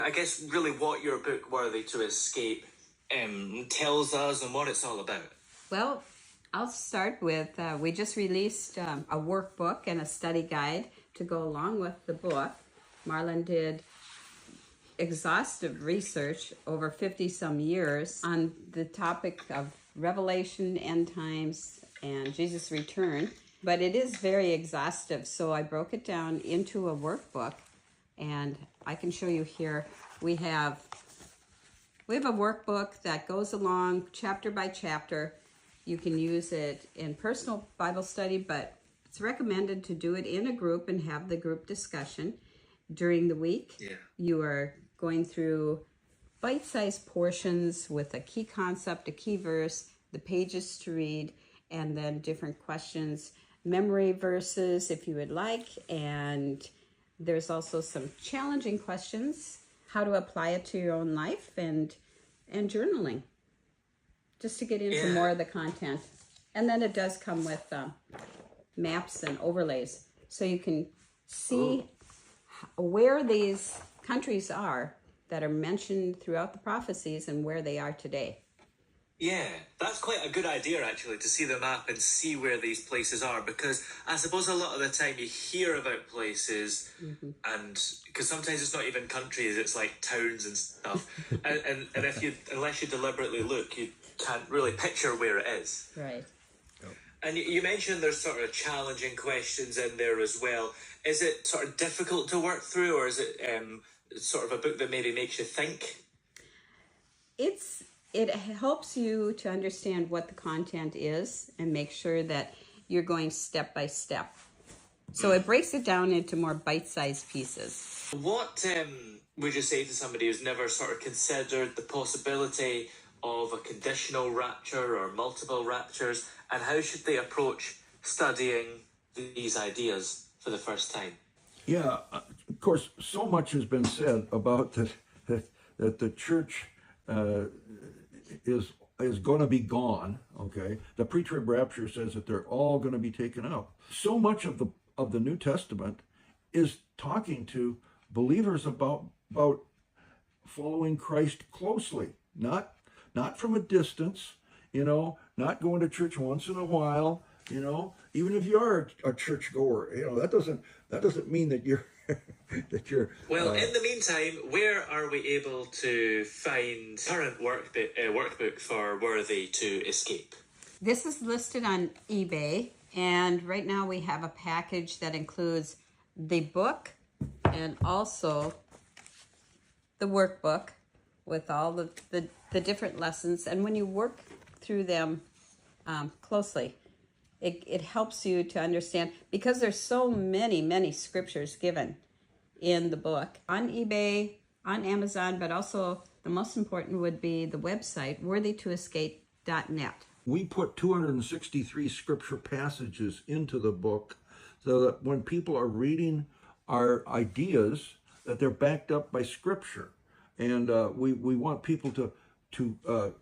I guess really what your book, Worthy to Escape, tells us and what it's all about. Well, I'll start with, we just released a workbook and a study guide to go along with the book. Marlon did exhaustive research over 50 some years on the topic of Revelation, end times, and Jesus' return. But it is very exhaustive, so I broke it down into a workbook, and I can show you here. We have a workbook that goes along chapter by chapter. You can use it in personal Bible study, but it's recommended to do it in a group and have the group discussion during the week. Yeah. You are going through bite-sized portions with a key concept, a key verse, the pages to read, and then different questions, memory verses if you would like, and there's also some challenging questions, how to apply it to your own life, and journaling, just to get into more of the content. And then it does come with maps and overlays, so you can see where these countries are that are mentioned throughout the prophecies and where they are today. Yeah, that's quite a good idea, actually, to see the map and see where these places are, because I suppose a lot of the time you hear about places, and because sometimes it's not even countries, it's like towns and stuff, and if you, unless you deliberately look, you can't really picture where it is. Right. And you mentioned there's sort of challenging questions in there as well. Is it sort of difficult to work through, or is it sort of a book that maybe makes you think? It helps you to understand what the content is and make sure that you're going step by step. So it breaks it down into more bite-sized pieces. What would you say to somebody who's never sort of considered the possibility of a conditional rapture or multiple raptures, and how should they approach studying these ideas for the first time? Yeah, of course, so much has been said about that the church is going to be gone. Okay, the pre-trib rapture says that they're all going to be taken up. So much of the New Testament is talking to believers about following Christ closely, not from a distance. Not going to church once in a while. Even if you are a churchgoer, that doesn't mean that you're Well, in the meantime, where are we able to find current workbook for Worthy to Escape? This is listed on eBay, and right now we have a package that includes the book and also the workbook with all the different lessons. And when you work through them closely, it helps you to understand, because there's so many scriptures given in the book on eBay, on Amazon, but also the most important would be the website, worthytoescape.net. We put 263 scripture passages into the book so that when people are reading our ideas, that they're backed up by scripture. And we want people to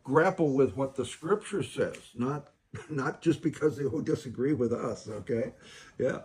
grapple with what the scripture says, not just because they will disagree with us, okay? Yeah.